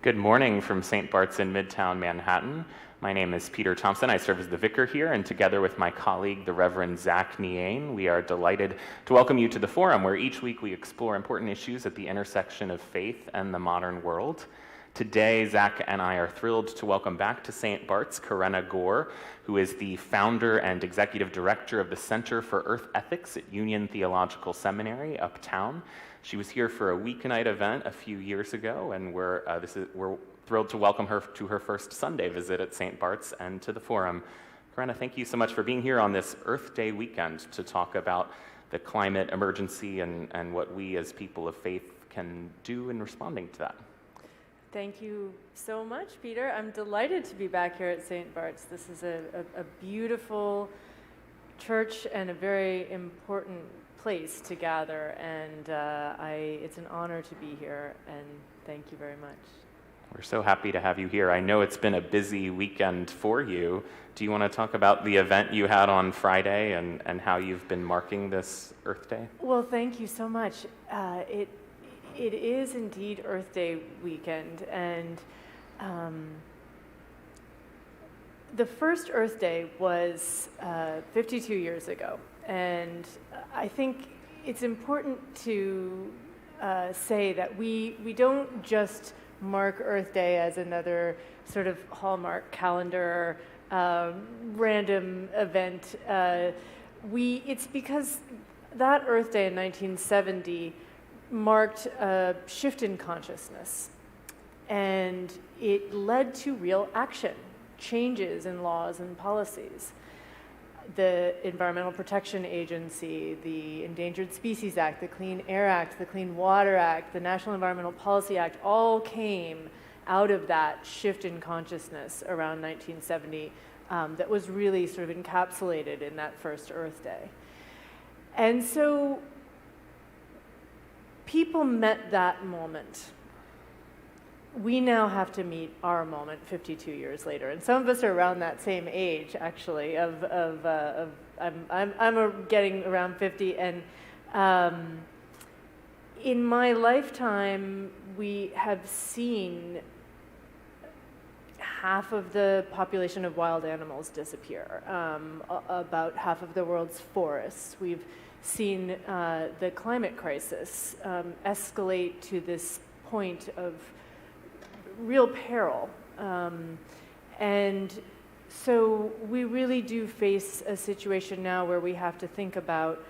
Good morning from St. Bart's in Midtown Manhattan. My name is Peter Thompson. I serve as the vicar here, and together with my colleague, the Reverend Zach Niane, we are delighted to welcome you to the forum, where each week we explore important issues at the intersection of faith and the modern world. Today, Zach and I are thrilled to welcome back to St. Bart's Karenna Gore, who is the founder and executive director of the Center for Earth Ethics at Union Theological Seminary, Uptown. She was here for a weeknight event a few years ago, and we're thrilled to welcome her to her first Sunday visit at St. Bart's and to the forum. Karenna, thank you so much for being here on this Earth Day weekend to talk about the climate emergency and what we as people of faith can do in responding to that. Thank you so much, Peter. I'm delighted to be back here at St. Bart's. This is a beautiful church and a very important place to gather, and it's an honor to be here, and thank you very much. We're so happy to have you here. I know it's been a busy weekend for you. Do you want to talk about the event you had on Friday and how you've been marking this Earth Day? Well, thank you so much. It is indeed Earth Day weekend, and the first Earth Day was 52 years ago, and I think it's important to say that we don't just mark Earth Day as another sort of Hallmark calendar random event. It's because that Earth Day in 1970 marked a shift in consciousness, and it led to real action, changes in laws and policies. The Environmental Protection Agency, the Endangered Species Act, the Clean Air Act, the Clean Water Act, the National Environmental Policy Act all came out of that shift in consciousness around 1970 that was really sort of encapsulated in that first Earth Day. And so people met that moment. We now have to meet our moment 52 years later, and some of us are around that same age, actually. I'm getting around 50, and in my lifetime, we have seen half of the population of wild animals disappear, about half of the world's forests. We've seen the climate crisis escalate to this point of real peril. And so we really do face a situation now where we have to think about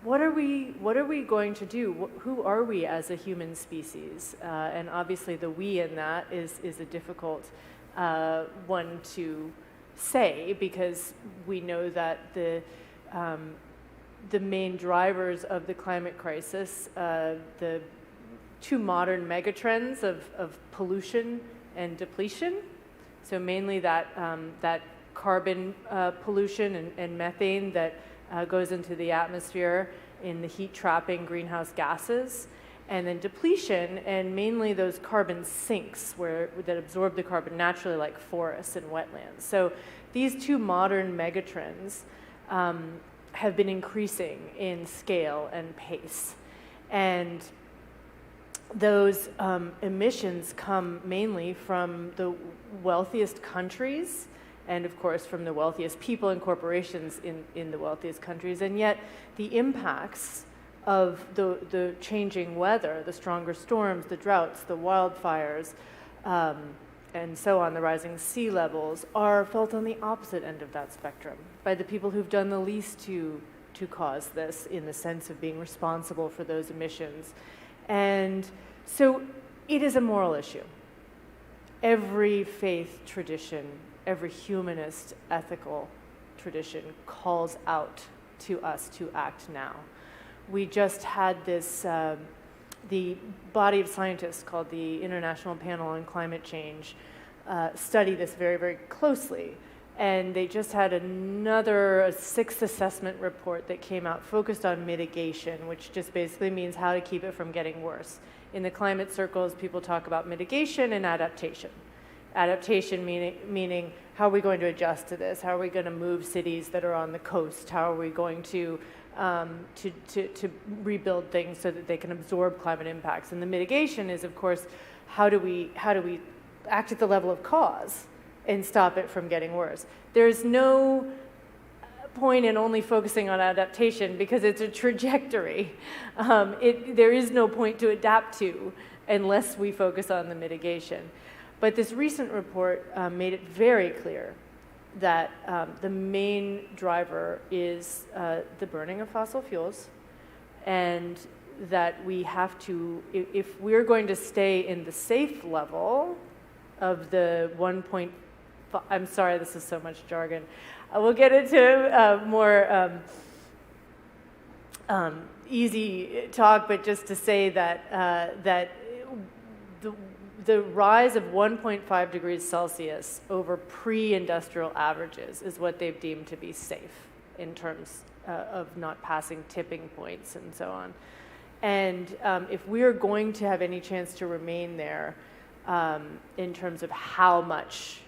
what are we going to do? Who are we as a human species? And obviously the we in that is a difficult one to say, because we know that the main drivers of the climate crisis, the two modern megatrends of pollution and depletion. So mainly that carbon pollution and methane that goes into the atmosphere in the heat-trapping greenhouse gases, and then depletion, and mainly those carbon sinks that absorb the carbon naturally, like forests and wetlands. So these two modern megatrends have been increasing in scale and pace. And those emissions come mainly from the wealthiest countries, and of course from the wealthiest people and corporations in the wealthiest countries. And yet the impacts of the changing weather, the stronger storms, the droughts, the wildfires, and so on, the rising sea levels, are felt on the opposite end of that spectrum by the people who've done the least to cause this, in the sense of being responsible for those emissions. And so it is a moral issue. Every faith tradition, every humanist ethical tradition calls out to us to act now. We just had this, the body of scientists called the International Panel on Climate Change study this very, very closely. And they just had a sixth assessment report that came out focused on mitigation, which just basically means how to keep it from getting worse. In the climate circles, people talk about mitigation and adaptation. Adaptation meaning how are we going to adjust to this? How are we going to move cities that are on the coast? How are we going to rebuild things so that they can absorb climate impacts? And the mitigation is, of course, how do we act at the level of cause and stop it from getting worse? There's no point in only focusing on adaptation because it's a trajectory. There is no point to adapt to unless we focus on the mitigation. But this recent report made it very clear that the main driver is the burning of fossil fuels, and that we have to, if we're going to stay in the safe level of the 1.5, I'm sorry, this is so much jargon. We'll get into more easy talk, but just to say that the rise of 1.5 degrees Celsius over pre-industrial averages is what they've deemed to be safe in terms of not passing tipping points and so on. And if we're going to have any chance to remain there in terms of how much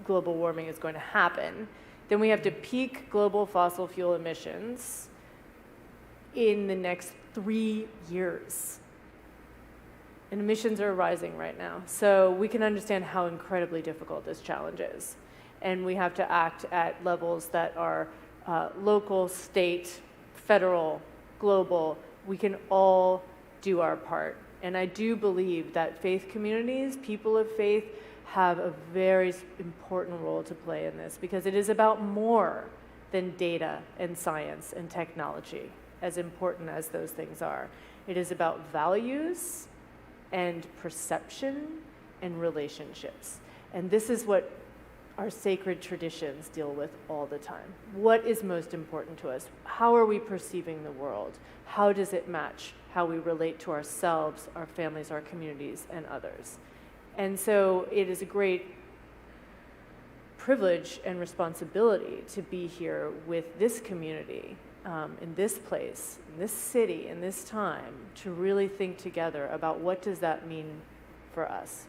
global warming is going to happen, then we have to peak global fossil fuel emissions in the next 3 years. And emissions are rising right now. So we can understand how incredibly difficult this challenge is. And we have to act at levels that are local, state, federal, global. We can all do our part. And I do believe that faith communities, people of faith, have a very important role to play in this, because it is about more than data and science and technology, as important as those things are. It is about values and perception and relationships. And this is what our sacred traditions deal with all the time. What is most important to us? How are we perceiving the world? How does it match how we relate to ourselves, our families, our communities, and others? And so it is a great privilege and responsibility to be here with this community, in this place, in this city, in this time, to really think together about what does that mean for us.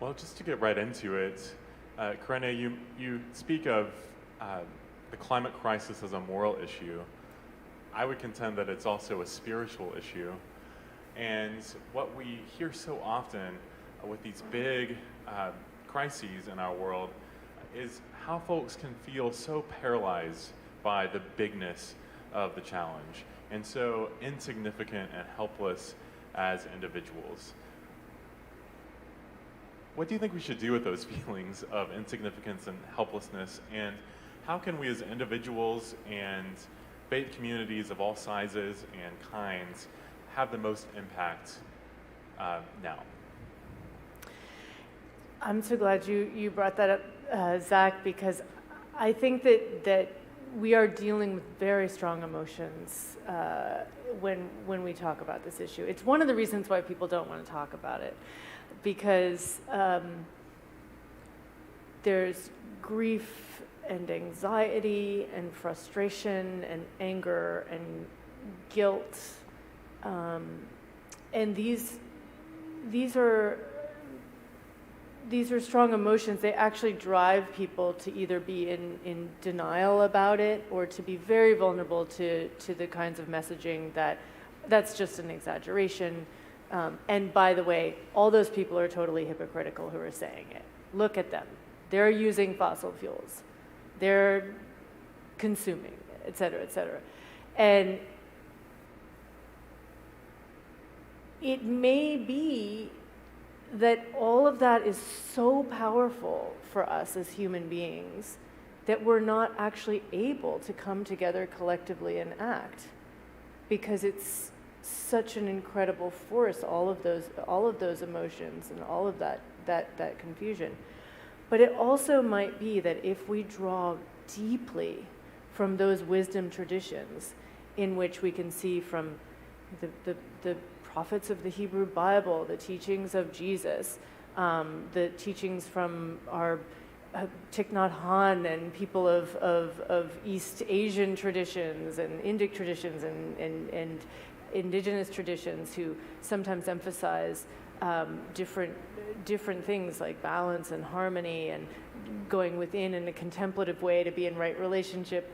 Well, just to get right into it, Corinne, you speak of the climate crisis as a moral issue. I would contend that it's also a spiritual issue. And what we hear so often with these big crises in our world is how folks can feel so paralyzed by the bigness of the challenge and so insignificant and helpless as individuals. What do you think we should do with those feelings of insignificance and helplessness, and how can we as individuals and faith communities of all sizes and kinds have the most impact now? I'm so glad you brought that up, Zach, because I think that we are dealing with very strong emotions when we talk about this issue. It's one of the reasons why people don't want to talk about it, because there's grief and anxiety and frustration and anger and guilt, and these are strong emotions. They actually drive people to either be in denial about it or to be very vulnerable to the kinds of messaging that's just an exaggeration. And by the way, all those people are totally hypocritical who are saying it. Look at them. They're using fossil fuels. They're consuming, et cetera, et cetera. And it may be that all of that is so powerful for us as human beings that we're not actually able to come together collectively and act, because it's such an incredible force, all of those emotions and all of that confusion. But it also might be that if we draw deeply from those wisdom traditions in which we can see from the prophets of the Hebrew Bible, the teachings of Jesus, the teachings from our Thich Nhat Hanh and people of East Asian traditions and Indic traditions and indigenous traditions who sometimes emphasize different things like balance and harmony and going within in a contemplative way to be in right relationship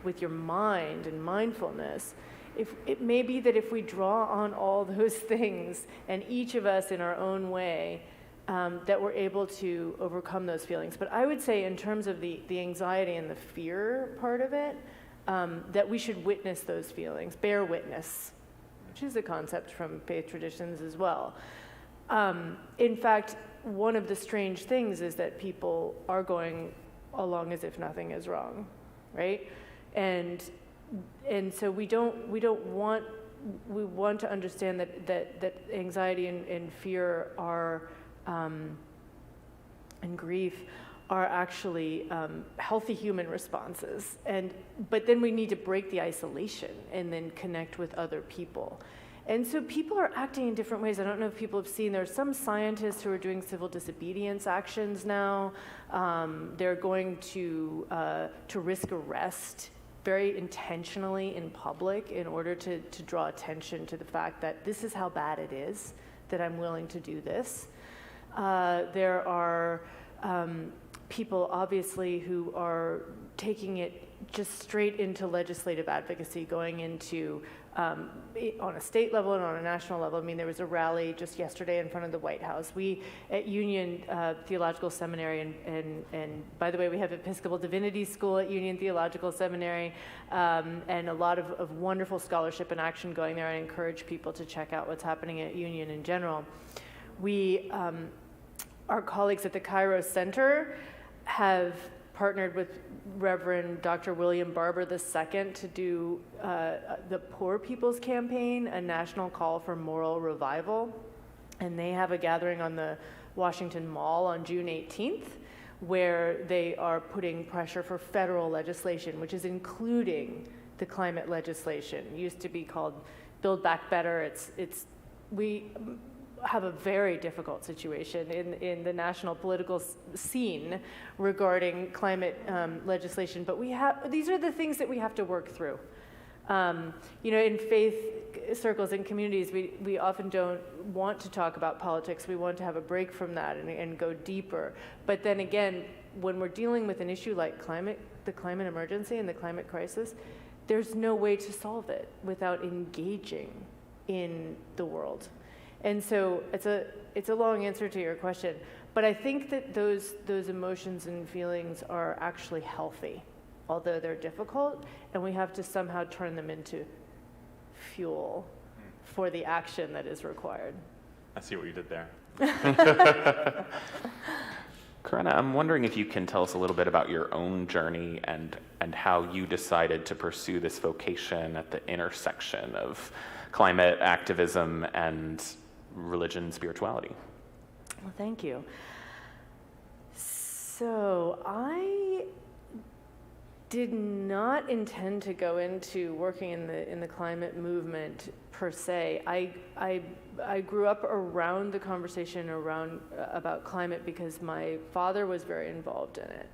with your mind and mindfulness. If it may be that if we draw on all those things, and each of us in our own way, that we're able to overcome those feelings. But I would say in terms of the anxiety and the fear part of it, that we should witness those feelings, bear witness, which is a concept from faith traditions as well. In fact, one of the strange things is that people are going along as if nothing is wrong, right? And so we want to understand that anxiety and fear are and grief are actually healthy human responses. But then we need to break the isolation and then connect with other people. And so people are acting in different ways. I don't know if people have seen, there are some scientists who are doing civil disobedience actions now. They're going to risk arrest very intentionally in public in order to draw attention to the fact that this is how bad it is, that I'm willing to do this. There are people, obviously, who are taking it just straight into legislative advocacy, going into, on a state level and on a national level. I mean, there was a rally just yesterday in front of the White House. We, at Union Theological Seminary, and by the way, we have Episcopal Divinity School at Union Theological Seminary, and a lot of wonderful scholarship and action going there. I encourage people to check out what's happening at Union in general. We, our colleagues at the Cairo Center have partnered with Reverend Dr. William Barber II to do the Poor People's Campaign, a national call for moral revival. And they have a gathering on the Washington Mall on June 18th, where they are putting pressure for federal legislation, which is including the climate legislation. It used to be called Build Back Better. We have a very difficult situation in the national political scene regarding climate legislation, but these are the things that we have to work through. In faith circles and communities, we often don't want to talk about politics. We want to have a break from that and go deeper. But then again, when we're dealing with an issue like the climate emergency and the climate crisis, there's no way to solve it without engaging in the world. And so it's a long answer to your question, but I think that those emotions and feelings are actually healthy, although they're difficult, and we have to somehow turn them into fuel for the action that is required. I see what you did there. Corinna, I'm wondering if you can tell us a little bit about your own journey and how you decided to pursue this vocation at the intersection of climate activism and religion and spirituality. Well, thank you. So I did not intend to go into working in the climate movement per se. I grew up around the conversation about climate because my father was very involved in it.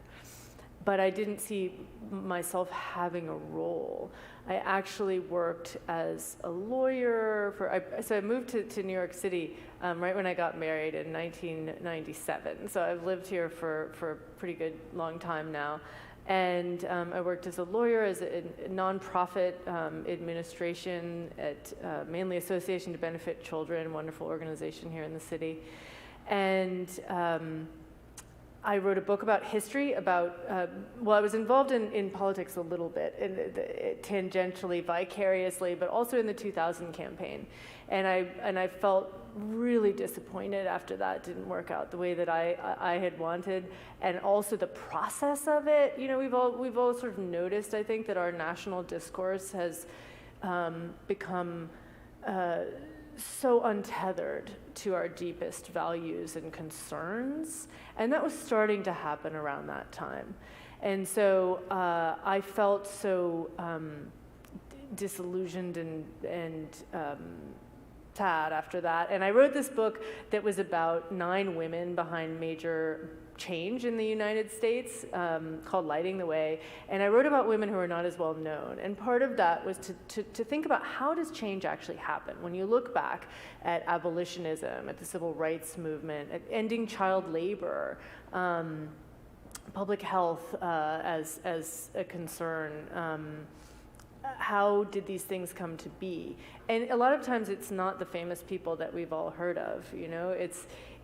But I didn't see myself having a role. I actually worked as a lawyer so I moved to New York City right when I got married in 1997. So I've lived here for a pretty good long time now. And I worked as a lawyer, as a nonprofit administration at mainly Association to Benefit Children, a wonderful organization here in the city. And I wrote a book about history, I was involved in politics a little bit, tangentially, vicariously, but also in the 2000 campaign. And I felt really disappointed after that didn't work out the way that I had wanted. And also the process of it, we've all sort of noticed, I think, that our national discourse has become so untethered to our deepest values and concerns, and that was starting to happen around that time. And so I felt so disillusioned and sad after that, and I wrote this book that was about 9 women behind major change in the United States called Lighting the Way, and I wrote about women who are not as well known. And part of that was to think about how does change actually happen. When you look back at abolitionism, at the civil rights movement, at ending child labor, public health as a concern, how did these things come to be? And a lot of times it's not the famous people that we've all heard of, you know,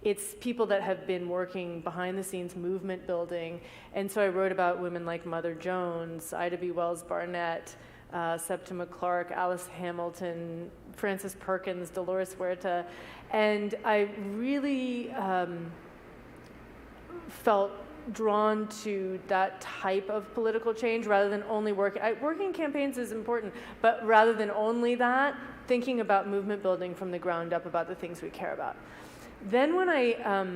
it's people that have been working behind the scenes movement building. And so I wrote about women like Mother Jones, Ida B. Wells Barnett, Septima Clark, Alice Hamilton, Frances Perkins, Dolores Huerta. And I really felt drawn to that type of political change rather than only working campaigns is important, but rather than only that, thinking about movement building from the ground up about the things we care about. Then when I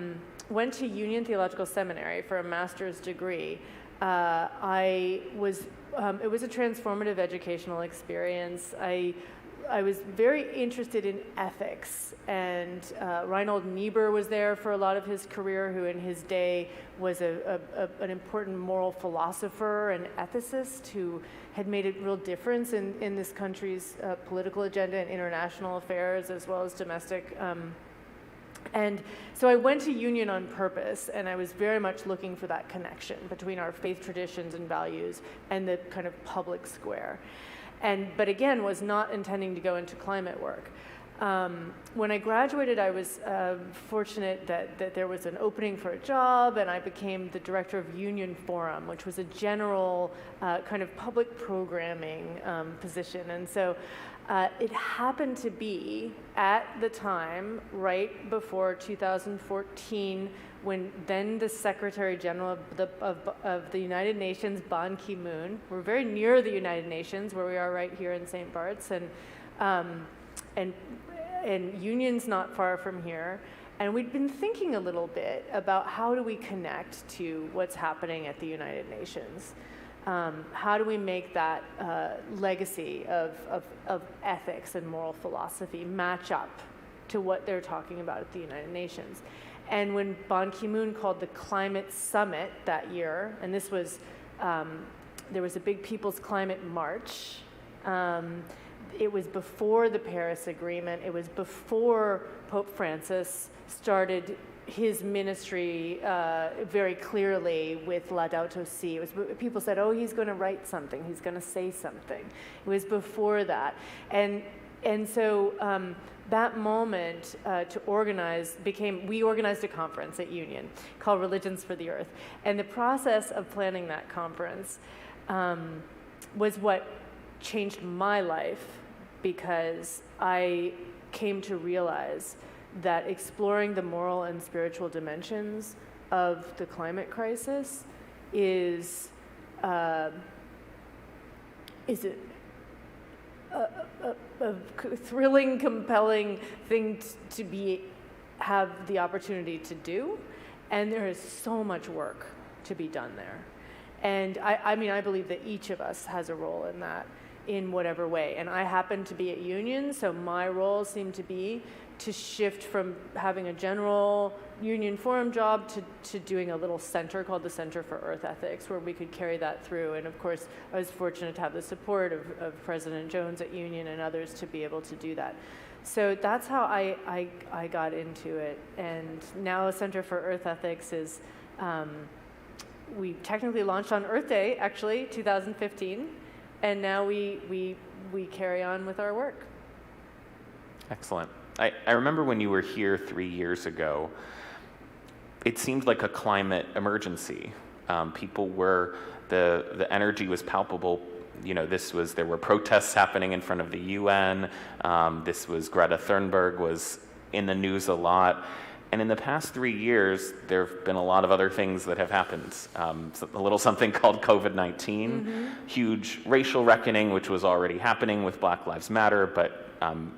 went to Union Theological Seminary for a master's degree, it was a transformative educational experience. I was very interested in ethics, and Reinhold Niebuhr was there for a lot of his career, who in his day was an important moral philosopher and ethicist who had made a real difference in this country's political agenda and international affairs as well as domestic. And so I went to Union on purpose, and I was very much looking for that connection between our faith traditions and values and the kind of public square. But again, was not intending to go into climate work. When I graduated, I was fortunate that there was an opening for a job, and I became the director of Union Forum, which was a general kind of public programming position. And so it happened to be at the time, right before 2014, when then the Secretary General of the United Nations, Ban Ki-moon, we're very near the United Nations, where we are right here in St. Bart's, and Union's not far from here. And we'd been thinking a little bit about how do we connect to what's happening at the United Nations. How do we make that legacy of ethics and moral philosophy match up to what they're talking about at the United Nations? And when Ban Ki-moon called the Climate Summit that year, and this was, there was a big People's Climate March. It was before the Paris Agreement. It was before Pope Francis started his ministry very clearly with Laudato Si. It was, people said, oh, he's going to write something. He's going to say something. It was before that. And so that moment to organize we organized a conference at Union called Religions for the Earth. And the process of planning that conference was what changed my life, because I came to realize that exploring the moral and spiritual dimensions of the climate crisis is a thrilling, compelling thing to have the opportunity to do, and there is so much work to be done there. And I mean, I believe that each of us has a role in that, in whatever way. And I happen to be at Union, so my role seemed to be to shift from having a general Union Forum job to doing a little center called the Center for Earth Ethics, where we could carry that through. And of course, I was fortunate to have the support of President Jones at Union and others to be able to do that. So that's how I got into it. And now Center for Earth Ethics is, we technically launched on Earth Day, actually, 2015. And now we carry on with our work. Excellent. I remember when you were here 3 years ago, it seemed like a climate emergency. The energy was palpable. You know, there were protests happening in front of the UN. Greta Thunberg was in the news a lot. And in the past 3 years, there have been a lot of other things that have happened. A little something called COVID-19, huge racial reckoning, which was already happening with Black Lives Matter, but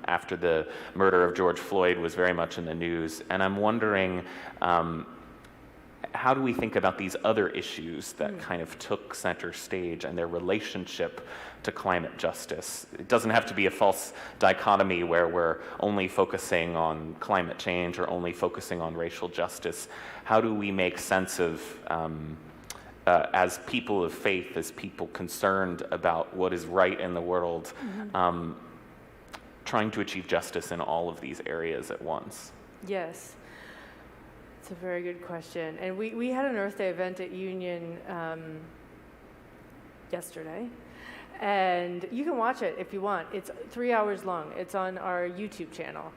after the murder of George Floyd was very much in the news. And I'm wondering, how do we think about these other issues that kind of took center stage and their relationship to climate justice? It doesn't have to be a false dichotomy where we're only focusing on climate change or only focusing on racial justice. How do we make sense of, as people of faith, as people concerned about what is right in the world, trying to achieve justice in all of these areas at once? Yes. It's a very good question. And we had an Earth Day event at Union yesterday. And you can watch it if you want. It's 3 hours long. It's on our YouTube channel.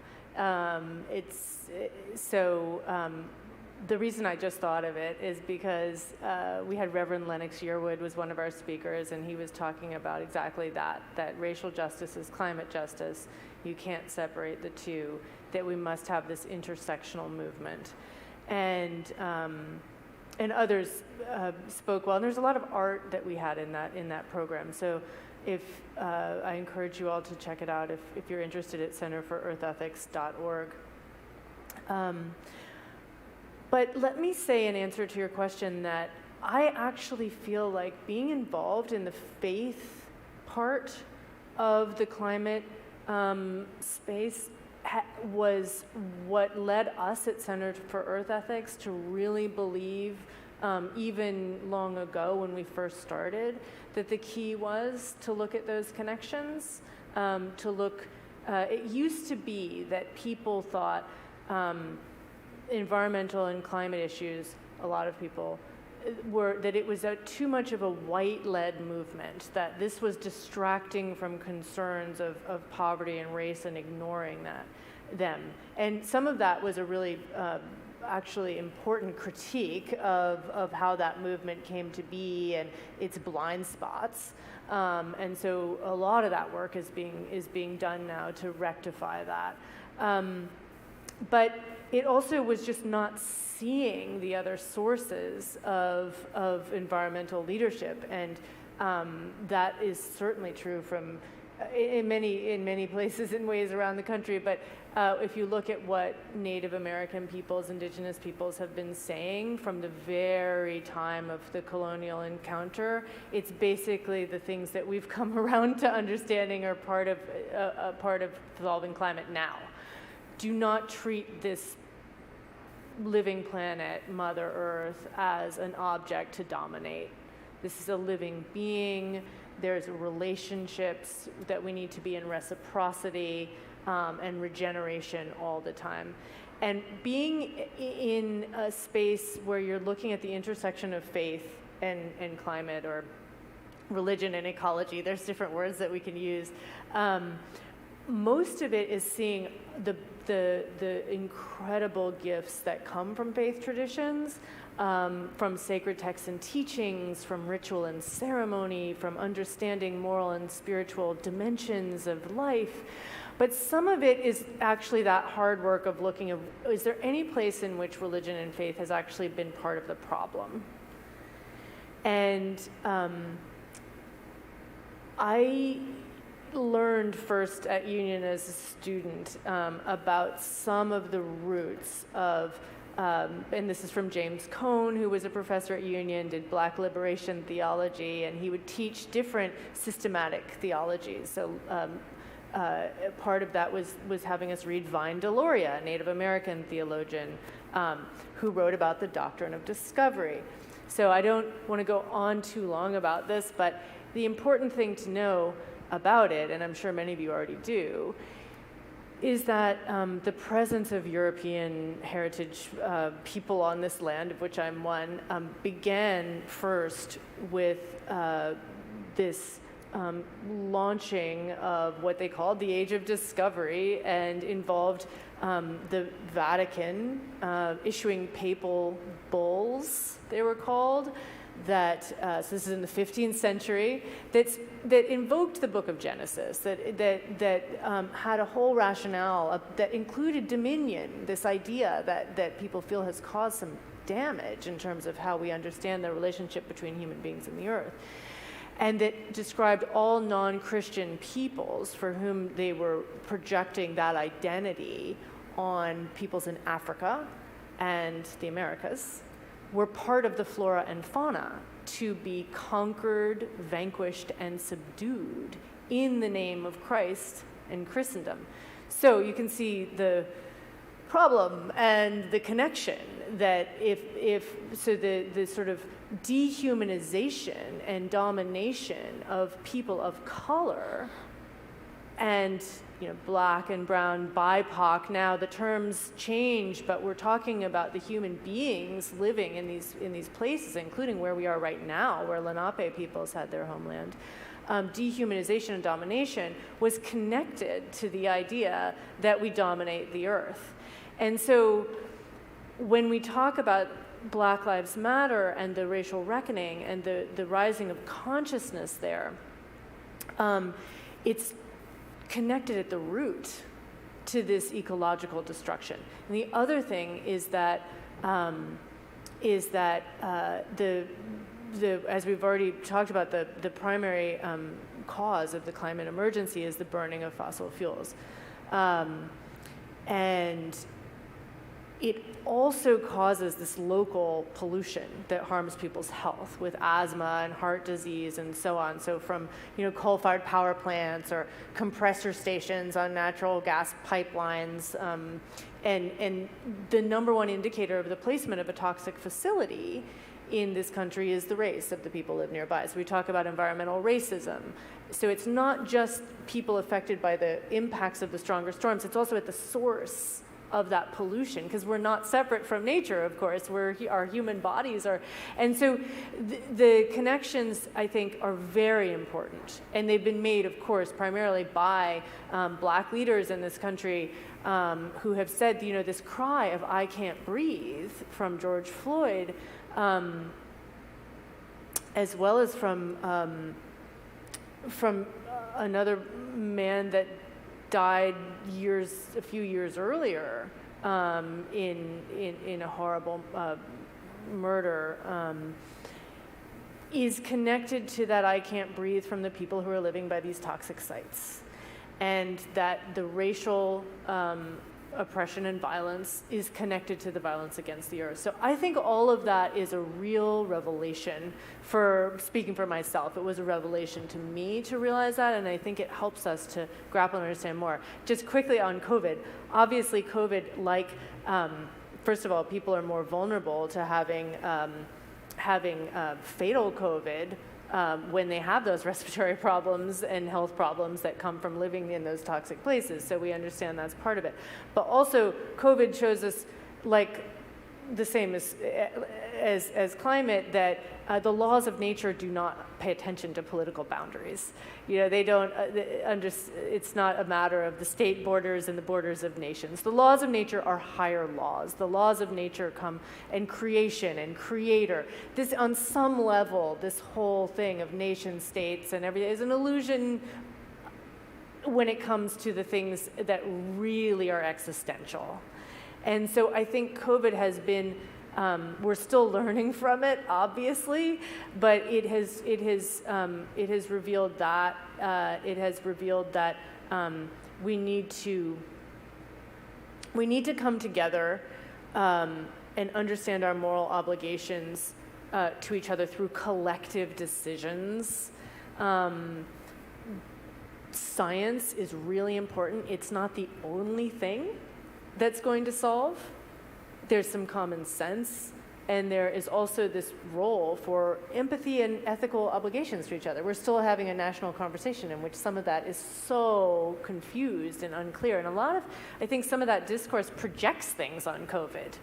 The reason I just thought of it is because we had Reverend Lennox Yearwood was one of our speakers, and he was talking about exactly that racial justice is climate justice. You can't separate the two, that we must have this intersectional movement. And others spoke well. And there's a lot of art that we had in that program. So if I encourage you all to check it out if you're interested at centerforearthethics.org. But let me say in answer to your question that I actually feel like being involved in the faith part of the climate space was what led us at Center for Earth Ethics to really believe, even long ago when we first started, that the key was to look at those connections, it used to be that people thought environmental and climate issues, a lot of people, that it was too much of a white-led movement, that this was distracting from concerns of poverty and race and ignoring them. And some of that was a really actually important critique of how that movement came to be and its blind spots. And so a lot of that work is being done now to rectify that. But it also was just not seeing the other sources of environmental leadership, and that is certainly true from in many places and ways around the country. But if you look at what Native American peoples, indigenous peoples have been saying from the very time of the colonial encounter, it's basically the things that we've come around to understanding are part of solving climate now. Do not treat this living planet, Mother Earth, as an object to dominate. This is a living being. There's relationships that we need to be in reciprocity and regeneration all the time. And being in a space where you're looking at the intersection of faith and climate, or religion and ecology, there's different words that we can use. Most of it is seeing the incredible gifts that come from faith traditions, from sacred texts and teachings, from ritual and ceremony, from understanding moral and spiritual dimensions of life. But some of it is actually that hard work of looking at, is there any place in which religion and faith has actually been part of the problem? And I learned first at Union as a student about some of the roots of, and this is from James Cone, who was a professor at Union, did Black liberation theology, and he would teach different systematic theologies. So part of that was having us read Vine Deloria, a Native American theologian, who wrote about the doctrine of discovery. So I don't want to go on too long about this, but the important thing to know about it, and I'm sure many of you already do, is that the presence of European heritage people on this land, of which I'm one, began first with this launching of what they called the Age of Discovery, and involved the Vatican issuing papal bulls, they were called, that, so this is in the 15th century, that invoked the book of Genesis, that had a whole rationale that included dominion, this idea that people feel has caused some damage in terms of how we understand the relationship between human beings and the earth. And that described all non-Christian peoples for whom they were projecting that identity on peoples in Africa and the Americas, were part of the flora and fauna to be conquered, vanquished, and subdued in the name of Christ and Christendom. So you can see the problem and the connection that the sort of dehumanization and domination of people of color and black and brown, BIPOC, now the terms change, but we're talking about the human beings living in these places, including where we are right now, where Lenape peoples had their homeland. Dehumanization and domination was connected to the idea that we dominate the earth. And so when we talk about Black Lives Matter and the racial reckoning and the rising of consciousness there, it's connected at the root to this ecological destruction. And the other thing is that as we've already talked about, the primary cause of the climate emergency is the burning of fossil fuels. And it also causes this local pollution that harms people's health with asthma and heart disease and so on. So from coal-fired power plants or compressor stations on natural gas pipelines, and the number one indicator of the placement of a toxic facility in this country is the race of the people who live nearby. So we talk about environmental racism. So it's not just people affected by the impacts of the stronger storms, it's also at the source of that pollution, because we're not separate from nature, of course. Our human bodies are. And so the connections, I think, are very important. And they've been made, of course, primarily by Black leaders in this country who have said, this cry of "I can't breathe" from George Floyd, as well as from another man that died a few years earlier in a horrible murder, is connected to that "I can't breathe" from the people who are living by these toxic sites, and that the racial oppression and violence is connected to the violence against the earth. So I think all of that is a real revelation. Speaking for myself, it was a revelation to me to realize that, and I think it helps us to grapple and understand more. Just quickly on COVID, obviously COVID, first of all, people are more vulnerable to having fatal COVID when they have those respiratory problems and health problems that come from living in those toxic places. So we understand that's part of it. But also, COVID shows us, the same as climate, that the laws of nature do not pay attention to political boundaries. They don't. It's not a matter of the state borders and the borders of nations. The laws of nature are higher laws. The laws of nature come and creation and creator. This, on some level, this whole thing of nation states and everything is an illusion when it comes to the things that really are existential. And so I think COVID has been, we're still learning from it, obviously, but it has revealed that we need to come together and understand our moral obligations to each other through collective decisions. Science is really important. It's not the only thing that's going to solve. There's some common sense, and there is also this role for empathy and ethical obligations to each other. We're still having a national conversation in which some of that is so confused and unclear, and I think some of that discourse projects things on COVID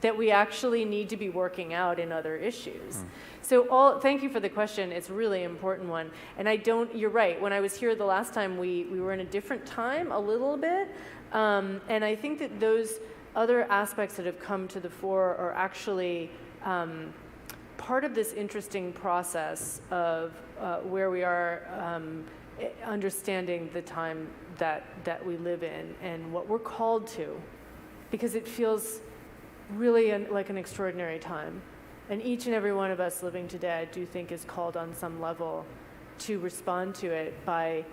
that we actually need to be working out in other issues. So thank you for the question. It's a really important one. And you're right, when I was here the last time, we were in a different time a little bit. And I think that those other aspects that have come to the fore are actually part of this interesting process of where we are understanding the time that we live in and what we're called to, because it feels really like an extraordinary time. And each and every one of us living today, I do think, is called on some level to respond to it by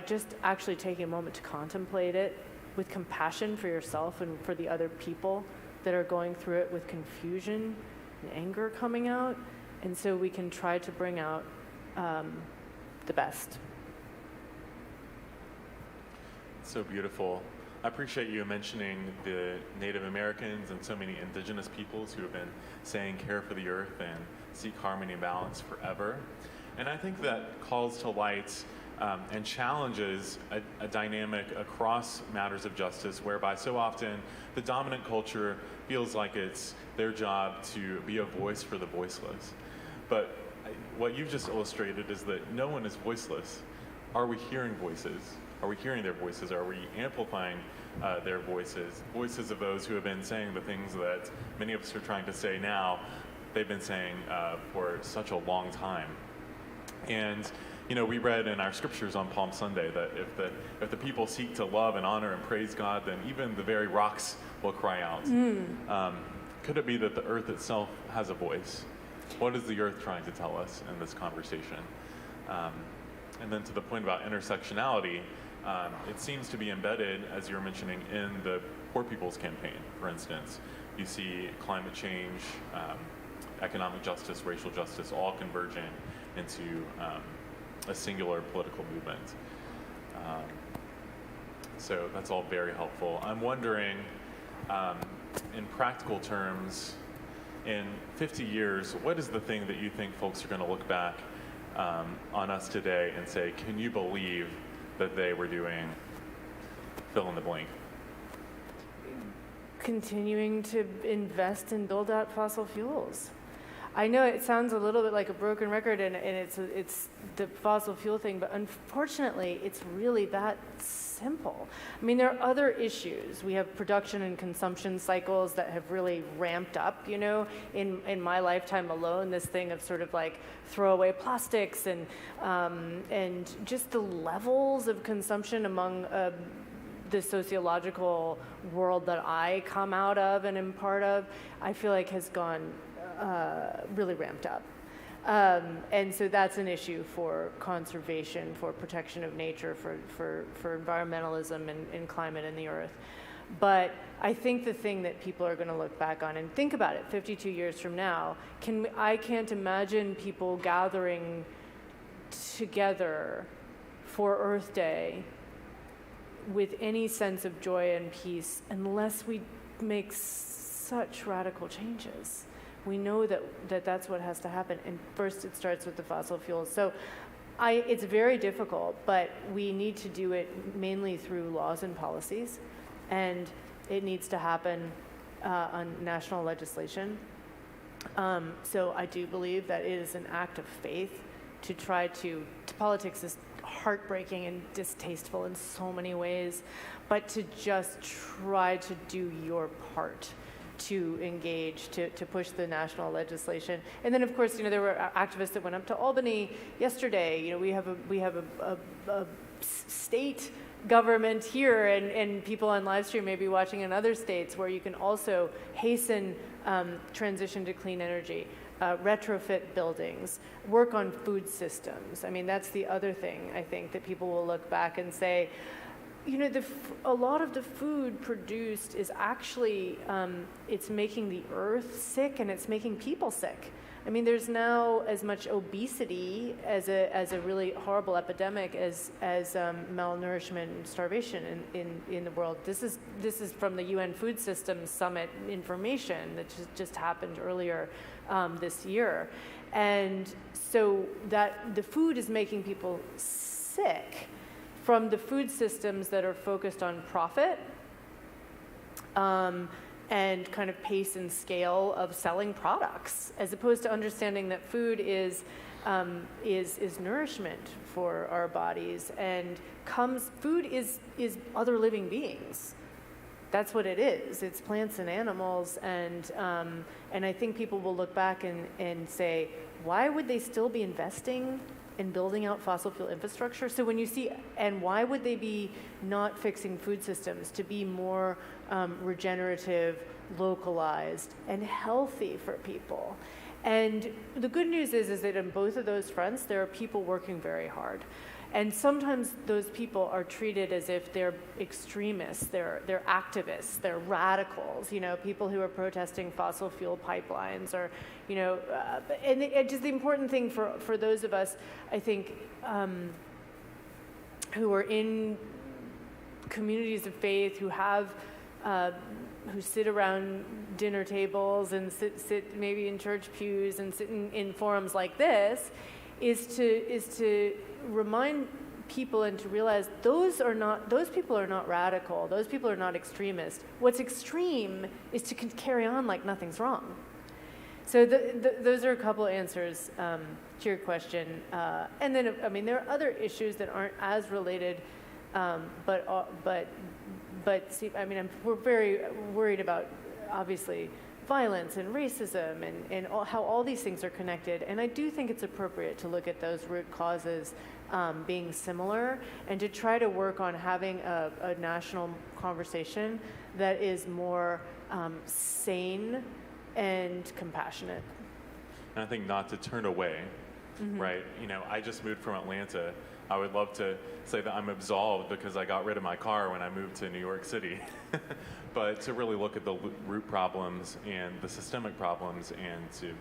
just actually taking a moment to contemplate it with compassion for yourself and for the other people that are going through it with confusion and anger coming out. And so we can try to bring out the best. So beautiful. I appreciate you mentioning the Native Americans and so many indigenous peoples who have been saying care for the earth and seek harmony and balance forever. And I think that calls to light and challenges a dynamic across matters of justice whereby so often the dominant culture feels like it's their job to be a voice for the voiceless. But what you've just illustrated is that no one is voiceless. Are we hearing voices? Are we hearing their voices? Are we amplifying their voices? Voices of those who have been saying the things that many of us are trying to say now, they've been saying for such a long time. And you know, we read in our scriptures on Palm Sunday that if the people seek to love and honor and praise God, then even the very rocks will cry out. Could it be that the earth itself has a voice? What is the earth trying to tell us in this conversation? And then to the point about intersectionality, it seems to be embedded, as you were mentioning, in the Poor People's Campaign, for instance. You see climate change, economic justice, racial justice, all converging into a singular political movement. So that's all very helpful. I'm wondering, in practical terms, in 50 years, what is the thing that you think folks are going to look back on us today and say, can you believe that they were doing fill in the blank? Continuing to invest and build out fossil fuels. I know it sounds a little bit like a broken record, and it's the fossil fuel thing, but unfortunately, it's really that simple. I mean, there are other issues. We have production and consumption cycles that have really ramped up, you know, in my lifetime alone, this thing of sort of like throwaway plastics and just the levels of consumption among the sociological world that I come out of and am part of, I feel like has gone really ramped up. And so that's an issue for conservation, for protection of nature, for environmentalism and climate and the earth. But I think the thing that people are going to look back on, and think about it, 52 years from now, I can't imagine people gathering together for Earth Day with any sense of joy and peace unless we make such radical changes. We know that that's what has to happen, and first it starts with the fossil fuels. So it's very difficult, but we need to do it mainly through laws and policies, and it needs to happen on national legislation. So I do believe that it is an act of faith to try to politics is heartbreaking and distasteful in so many ways, but to just try to do your part to engage, to push the national legislation. And then, of course, you know, there were activists that went up to Albany yesterday. You know, we have a state government here, and people on live stream may be watching in other states where you can also hasten transition to clean energy, retrofit buildings, work on food systems. I mean, that's the other thing, I think, that people will look back and say, you know, a lot of the food produced is actually, it's making the earth sick and it's making people sick. I mean, there's now as much obesity as a really horrible epidemic as malnourishment and starvation in the world. This is from the UN Food Systems Summit information that just happened earlier this year. And so that the food is making people sick from the food systems that are focused on profit and kind of pace and scale of selling products, as opposed to understanding that food is nourishment for our bodies, and food is other living beings. That's what it is. It's plants and animals, and I think people will look back and say, why would they still be investing in building out fossil fuel infrastructure? So when you see, and why would they be not fixing food systems to be more regenerative, localized, and healthy for people? And the good news is that in both of those fronts, there are people working very hard. And sometimes those people are treated as if they're extremists, they're activists, they're radicals, people who are protesting fossil fuel pipelines, or, and just the important thing for those of us, I think, who are in communities of faith, who have, who sit around dinner tables and sit maybe in church pews and sit in forums like this, is to remind people and to realize those people are not radical. Those people are not extremist. What's extreme is to carry on like nothing's wrong. So those are a couple of answers to your question. And then, there are other issues that aren't as related, but see, we're very worried about, obviously, violence and racism and how all these things are connected. And I do think it's appropriate to look at those root causes being similar, and to try to work on having a national conversation that is more sane and compassionate. And I think not to turn away, right? I just moved from Atlanta. I would love to say that I'm absolved because I got rid of my car when I moved to New York City. But to really look at the root problems and the systemic problems, and to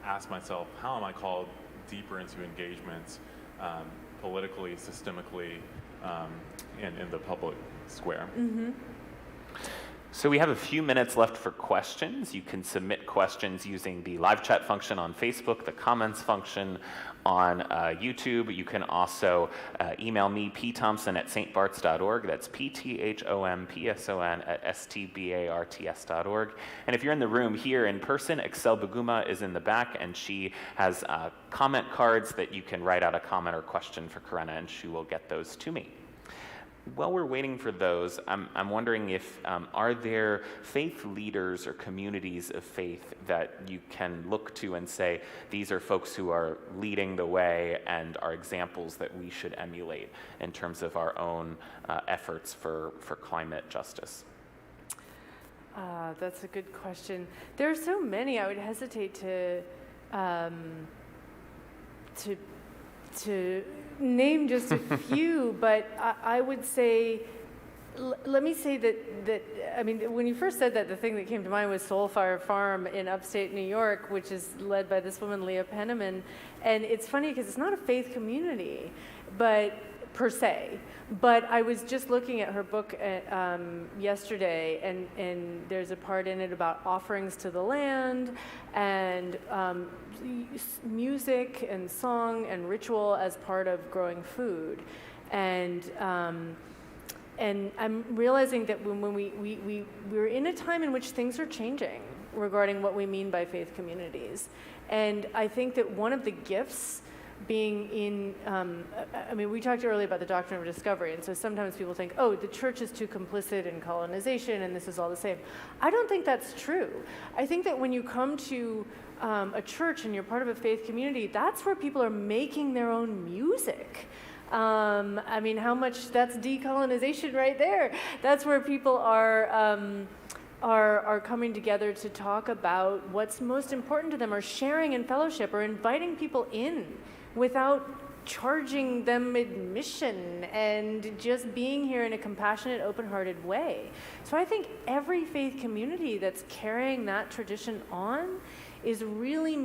ask myself, how am I called deeper into engagement politically, systemically, and in the public square? So we have a few minutes left for questions. You can submit questions using the live chat function on Facebook, the comments function on YouTube. You can also email me, pthompson@stbarts.org. That's pthompson@stbarts.org. And if you're in the room here in person, Excel Baguma is in the back, and she has comment cards that you can write out a comment or question for Corinna, and she will get those to me. While we're waiting for those, I'm wondering if are there faith leaders or communities of faith that you can look to and say, these are folks who are leading the way and are examples that we should emulate in terms of our own efforts for climate justice? That's a good question. There are so many. I would hesitate to name just a few, but I would say, let me say that when you first said that, the thing that came to mind was Soulfire Farm in upstate New York, which is led by this woman, Leah Penniman. And it's funny because it's not a faith community, but per se. But I was just looking at her book yesterday, and there's a part in it about offerings to the land, and music and song and ritual as part of growing food. And I'm realizing that when we're in a time in which things are changing regarding what we mean by faith communities. And I think that one of the gifts being in, we talked earlier about the doctrine of discovery, and so sometimes people think, oh, the church is too complicit in colonization and this is all the same. I don't think that's true. I think that when you come to a church and you're part of a faith community, that's where people are making their own music. How much, that's decolonization right there. That's where people are coming together to talk about what's most important to them, or sharing in fellowship, or inviting people in without charging them admission, and just being here in a compassionate, open-hearted way. So I think every faith community that's carrying that tradition on is really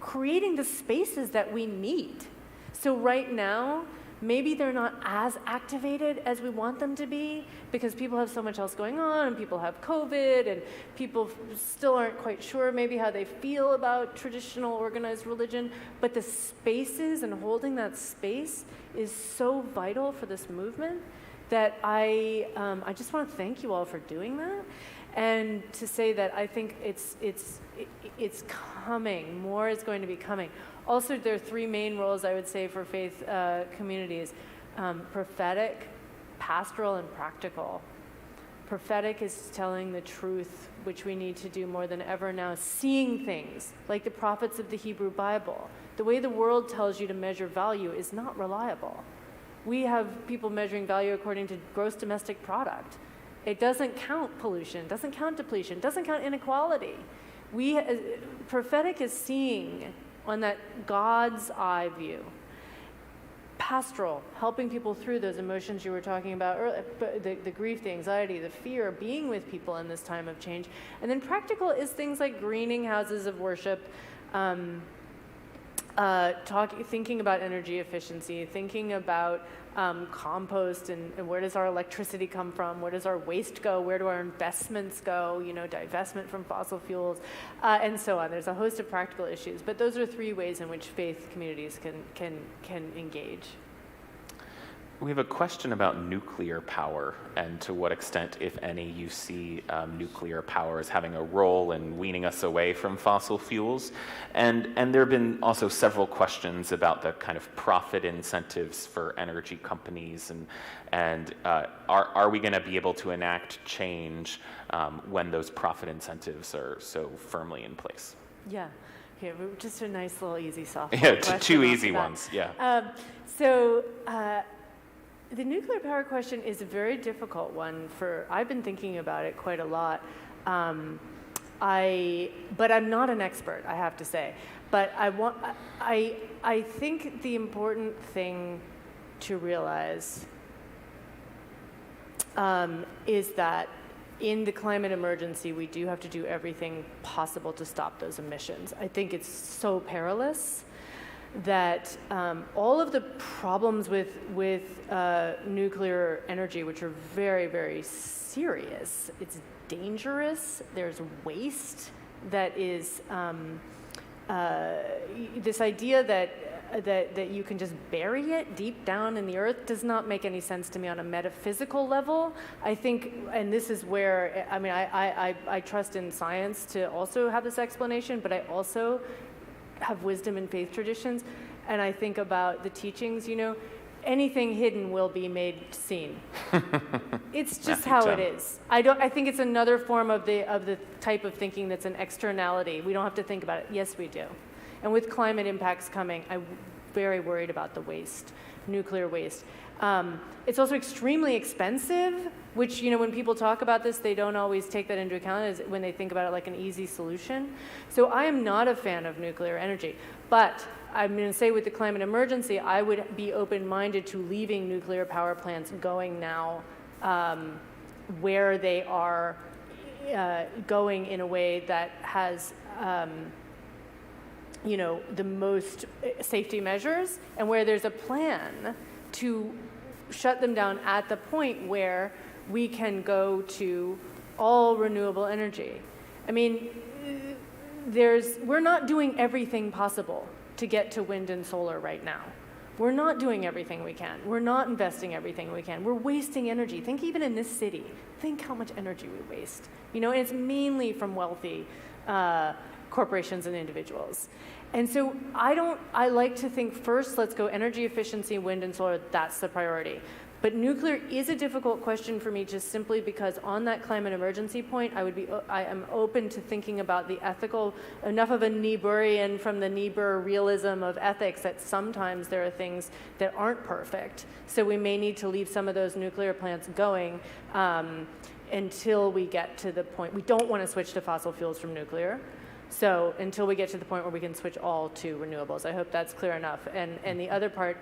creating the spaces that we need. So right now, maybe they're not as activated as we want them to be, because people have so much else going on, and people have COVID, and people still aren't quite sure maybe how they feel about traditional organized religion. But the spaces and holding that space is so vital for this movement that I just want to thank you all for doing that, and to say that I think it's coming. More is going to be coming. Also, there are three main roles, I would say, for faith communities: prophetic, pastoral, and practical. Prophetic is telling the truth, which we need to do more than ever now, seeing things like the prophets of the Hebrew Bible. The way the world tells you to measure value is not reliable. We have people measuring value according to gross domestic product. It doesn't count pollution, doesn't count depletion, doesn't count inequality. Prophetic is seeing on that God's eye view. Pastoral, helping people through those emotions you were talking about earlier, the grief, the anxiety, the fear, being with people in this time of change. And then practical is things like greening houses of worship, thinking about energy efficiency, thinking about compost and where does our electricity come from, where does our waste go, where do our investments go, divestment from fossil fuels, and so on. There's a host of practical issues, but those are 3 ways in which faith communities can engage. We have a question about nuclear power and to what extent, if any, you see nuclear power as having a role in weaning us away from fossil fuels. And there have been also several questions about the kind of profit incentives for energy companies and are we going to be able to enact change when those profit incentives are so firmly in place? Yeah. Here, just a nice little easy softball. Yeah, question 2 off easy the bat. ones, yeah. The nuclear power question is a very difficult one. I've been thinking about it quite a lot. But I'm not an expert, I have to say. But I think the important thing to realize is that in the climate emergency, we do have to do everything possible to stop those emissions. I think it's so perilous that all of the problems with nuclear energy, which are very, very serious, it's dangerous, there's waste that is, this idea that you can just bury it deep down in the earth does not make any sense to me on a metaphysical level. I think, and this is where, I trust in science to also have this explanation, but I also have wisdom and faith traditions, and I think about the teachings, anything hidden will be made seen. It's just how it is. I think it's another form of the type of thinking that's an externality. We don't have to think about it. Yes, we do. And with climate impacts coming, I'm very worried about the waste, nuclear waste. It's also extremely expensive, which, when people talk about this, they don't always take that into account when they think about it like an easy solution. So I am not a fan of nuclear energy. But I'm going to say with the climate emergency, I would be open-minded to leaving nuclear power plants going now where they are going in a way that has the most safety measures, and where there's a plan to shut them down at the point where we can go to all renewable energy. We're not doing everything possible to get to wind and solar right now. We're not doing everything we can. We're not investing everything we can. We're wasting energy. Think even in this city, think how much energy we waste. And it's mainly from wealthy corporations and individuals. And so I like to think first, let's go energy efficiency, wind and solar, that's the priority. But nuclear is a difficult question for me just simply because on that climate emergency point, I am open to thinking about the ethical, enough of a Niebuhrian from the Niebuhr realism of ethics that sometimes there are things that aren't perfect. So we may need to leave some of those nuclear plants going until we get to the point, we don't want to switch to fossil fuels from nuclear. So until we get to the point where we can switch all to renewables. I hope that's clear enough. And the other part,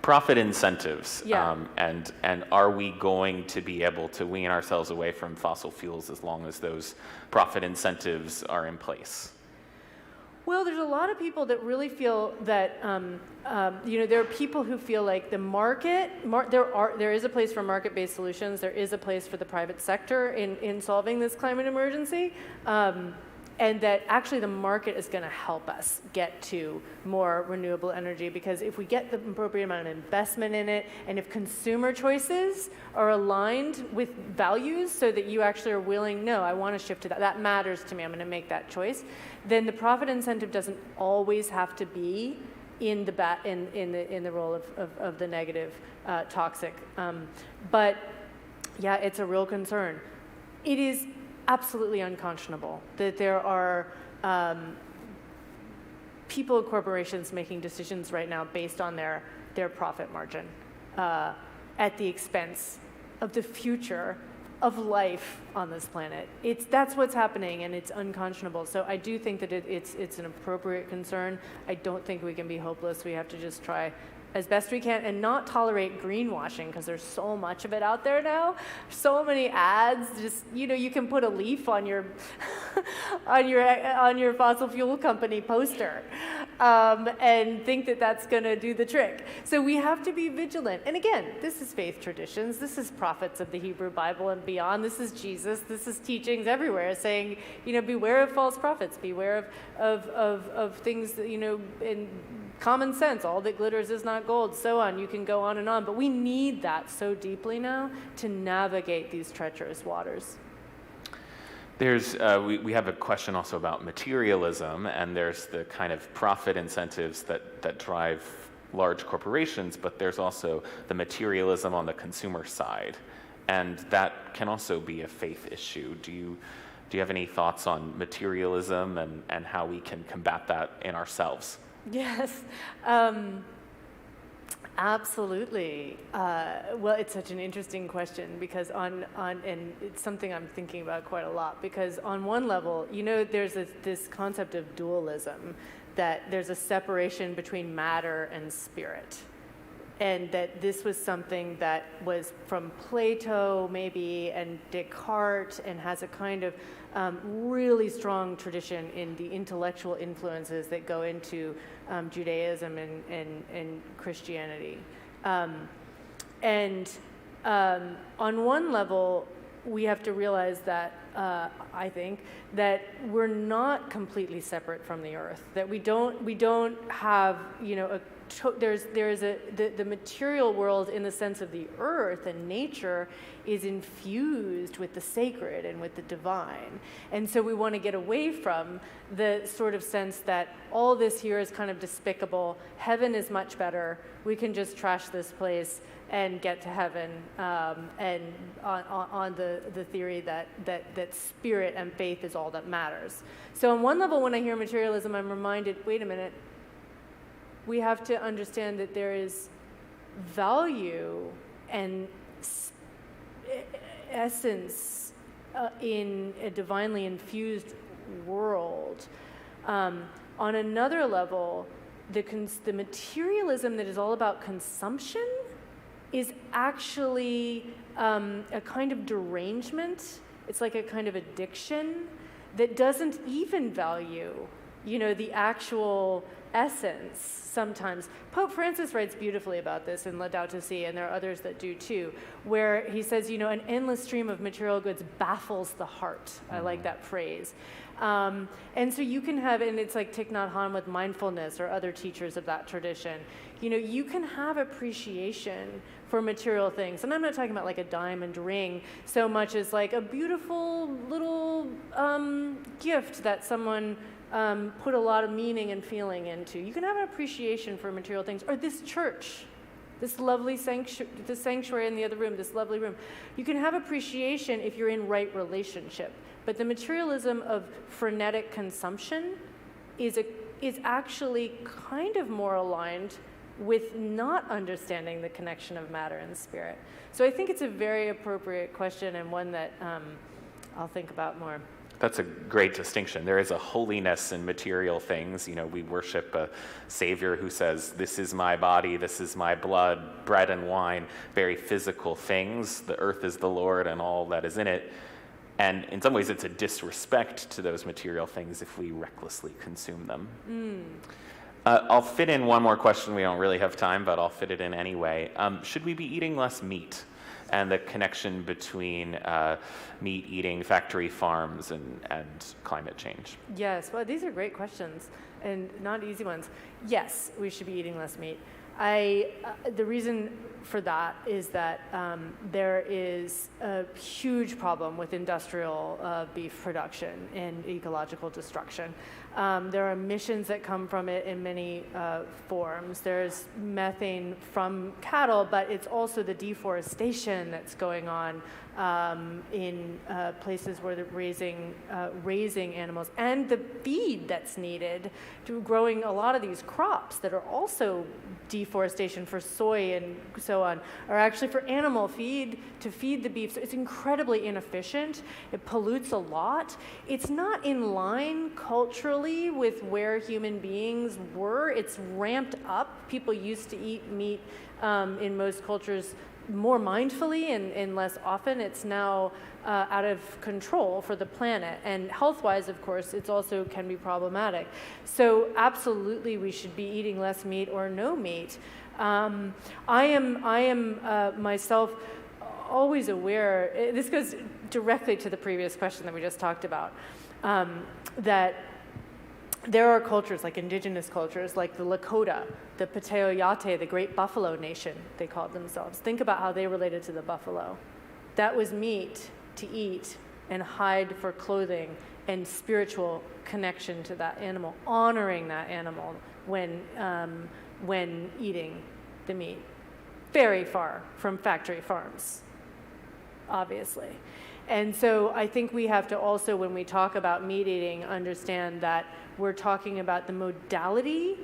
profit incentives, yeah. And are we going to be able to wean ourselves away from fossil fuels as long as those profit incentives are in place? Well, there's a lot of people that really feel that, there are people who feel like the market, there is a place for market-based solutions, there is a place for the private sector in solving this climate emergency. And that actually the market is going to help us get to more renewable energy, because if we get the appropriate amount of investment in it, and if consumer choices are aligned with values so that you actually are willing, no, I want to shift to that, that matters to me, I'm going to make that choice, then the profit incentive doesn't always have to be in the role of the negative, toxic. But yeah, it's a real concern. It is absolutely unconscionable that there are people and corporations making decisions right now based on their profit margin at the expense of the future of life on this planet. That's what's happening, and it's unconscionable. So I do think that it's an appropriate concern. I don't think we can be hopeless. We have to just try as best we can and not tolerate greenwashing, because there's so much of it out there now. So many ads. Just, you can put a leaf on your on your fossil fuel company poster and think that that's going to do the trick. So we have to be vigilant. And again, this is faith traditions. This is prophets of the Hebrew Bible and beyond. This is Jesus. This is teachings everywhere saying, beware of false prophets. Beware of things that, in common sense, all that glitters is not gold, so on. You can go on and on. But we need that so deeply now to navigate these treacherous waters. There's, we have a question also about materialism, and there's the kind of profit incentives that drive large corporations, but there's also the materialism on the consumer side. And that can also be a faith issue. Do you have any thoughts on materialism and how we can combat that in ourselves? Yes, absolutely. Well, it's such an interesting question because and it's something I'm thinking about quite a lot, because on one level, there's this concept of dualism, that there's a separation between matter and spirit. And that this was something that was from Plato, maybe, and Descartes, and has a kind of really strong tradition in the intellectual influences that go into Judaism and Christianity. On one level, we have to realize that, I think, that we're not completely separate from the earth, that we don't have, the material world in the sense of the earth and nature is infused with the sacred and with the divine. And so we want to get away from the sort of sense that all this here is kind of despicable. Heaven is much better. We can just trash this place and get to heaven, and on the theory that spirit and faith is all that matters. So on one level, when I hear materialism, I'm reminded, wait a minute, we have to understand that there is value and essence in a divinely infused world. On another level, the materialism that is all about consumption is actually a kind of derangement. It's like a kind of addiction that doesn't even value, the actual essence sometimes. Pope Francis writes beautifully about this in Laudato Si, and there are others that do too, where he says, an endless stream of material goods baffles the heart. I like that phrase. And so you can have, and it's like Thich Nhat Hanh with mindfulness or other teachers of that tradition, you can have appreciation for material things. And I'm not talking about like a diamond ring so much as like a beautiful little gift that someone put a lot of meaning and feeling into. You can have an appreciation for material things. Or this church, this lovely sanctuary in the other room, this lovely room. You can have appreciation if you're in right relationship. But the materialism of frenetic consumption is actually kind of more aligned with not understanding the connection of matter and spirit. So I think it's a very appropriate question, and one that I'll think about more. That's a great distinction. There is a holiness in material things. We worship a Savior who says, this is my body, this is my blood, bread and wine, very physical things. The earth is the Lord and all that is in it. And in some ways, it's a disrespect to those material things if we recklessly consume them. I'll fit in one more question. We don't really have time, but I'll fit it in anyway. Should we be eating less meat? And the connection between meat eating, factory farms, and climate change? Yes, well, these are great questions and not easy ones. Yes, we should be eating less meat. The reason for that is that there is a huge problem with industrial beef production and ecological destruction. There are emissions that come from it in many forms. There's methane from cattle, but it's also the deforestation that's going on in places where they're raising animals, and the feed that's needed to growing a lot of these crops that are also deforestation for soy and so on, are actually for animal feed to feed the beef. So it's incredibly inefficient. It pollutes a lot. It's not in line culturally with where human beings were. It's ramped up. People used to eat meat in most cultures more mindfully and less often. It's now out of control for the planet, and health-wise, of course, it's also can be problematic. So absolutely, we should be eating less meat or no meat. I am myself always aware. This goes directly to the previous question that we just talked about. That there are cultures, like indigenous cultures, like the Lakota, the Pteoyate, the Great Buffalo Nation, they called themselves. Think about how they related to the buffalo. That was meat to eat and hide for clothing and spiritual connection to that animal, honoring that animal when eating the meat. Very far from factory farms, obviously. And so I think we have to also, when we talk about meat eating, understand that we're talking about the modality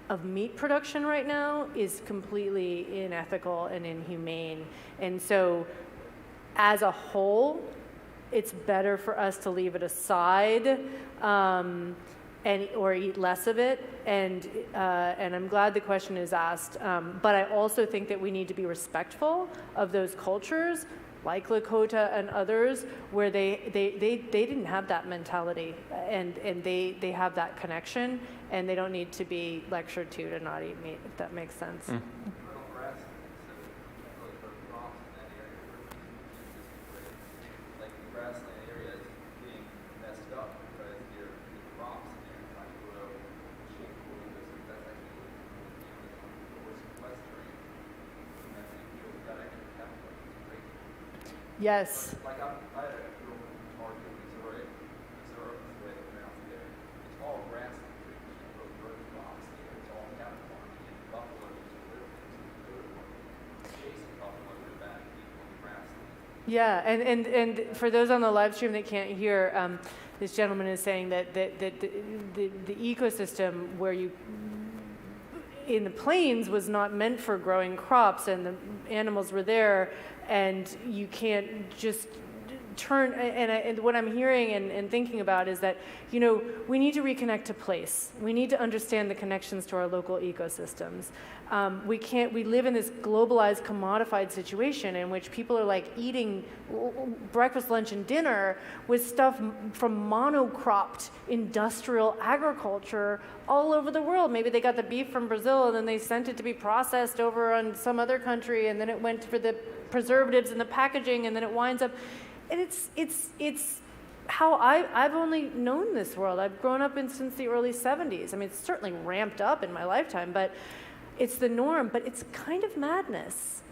of meat production right now is completely unethical and inhumane. And so as a whole, it's better for us to leave it aside or eat less of it. And I'm glad the question is asked. But I also think that we need to be respectful of those cultures, like Lakota and others, where they didn't have that mentality, and they have that connection, and they don't need to be lectured to not eat meat, if that makes sense. Mm. Yes. Like I had a real target, Missouri, is the way to pronounce it. It's all grassland trees, those road crops there. It's all cattle farming, and buffalo used to live there. Chasing buffalo to back people in grassland. Yeah, and for those on the live stream that can't hear, this gentleman is saying that the ecosystem where you in the plains was not meant for growing crops, and the animals were there, and you can't just turn, and what I'm hearing and thinking about is that, we need to reconnect to place. We need to understand the connections to our local ecosystems. We live in this globalized, commodified situation in which people are like eating breakfast, lunch, and dinner with stuff from monocropped industrial agriculture all over the world. Maybe they got the beef from Brazil and then they sent it to be processed over on some other country, and then it went for the preservatives and the packaging, and then it winds up. And it's how I've only known this world. I've grown up since the early 70s. I mean, it's certainly ramped up in my lifetime, but it's the norm. But it's kind of madness.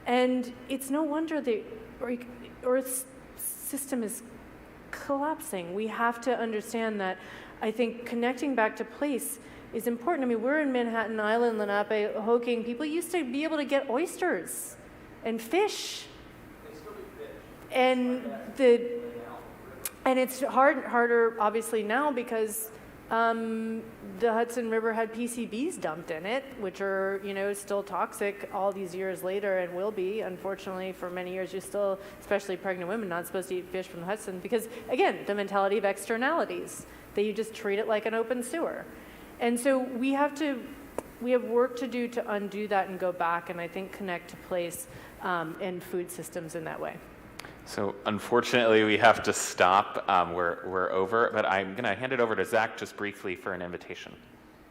And it's no wonder the Earth's system is collapsing. We have to understand that. I think connecting back to place is important. I mean, we're in Manhattan Island, Lenape, Hoking. People used to be able to get oysters and fish. And it's harder obviously now because the Hudson River had PCBs dumped in it, which are still toxic all these years later, and will be, unfortunately, for many years. You're still, especially pregnant women, not supposed to eat fish from the Hudson because, again, the mentality of externalities, that you just treat it like an open sewer. And so we have work to do to undo that and go back, and I think connect to place and food systems in that way. So unfortunately, we have to stop. We're over, but I'm going to hand it over to Zach just briefly for an invitation.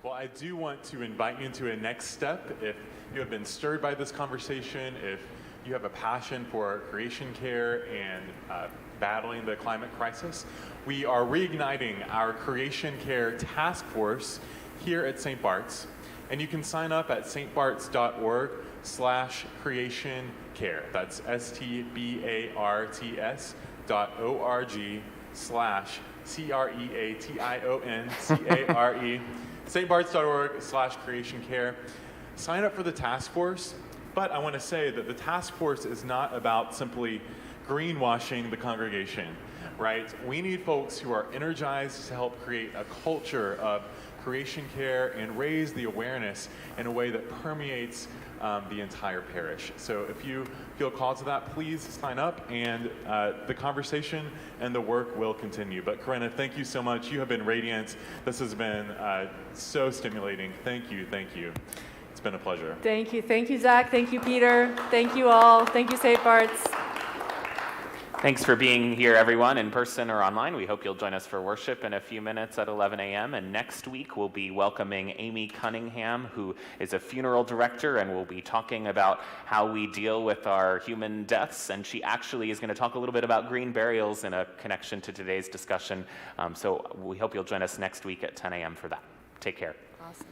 Well, I do want to invite you into a next step. If you have been stirred by this conversation, if you have a passion for creation care and battling the climate crisis, we are reigniting our creation care task force here at St. Bart's. And you can sign up at stbarts.org/creationcare. That's stbarts.org/CCCCare. CreationCare, stbarts.org/creationcare. Sign up for the task force, but I want to say that the task force is not about simply greenwashing the congregation, right? We need folks who are energized to help create a culture of creation care and raise the awareness in a way that permeates the entire parish. So if you feel called to that, please sign up, and the conversation and the work will continue. But Corinna, thank you so much. You have been radiant. This has been so stimulating. Thank you, thank you. It's been a pleasure. Thank you, Zach. Thank you, Peter. Thank you all. Thank you, St. Bart's. Thanks for being here, everyone, in person or online. We hope you'll join us for worship in a few minutes at 11 a.m. And next week, we'll be welcoming Amy Cunningham, who is a funeral director, and we'll be talking about how we deal with our human deaths. And she actually is going to talk a little bit about green burials in a connection to today's discussion. So we hope you'll join us next week at 10 a.m. for that. Take care. Awesome.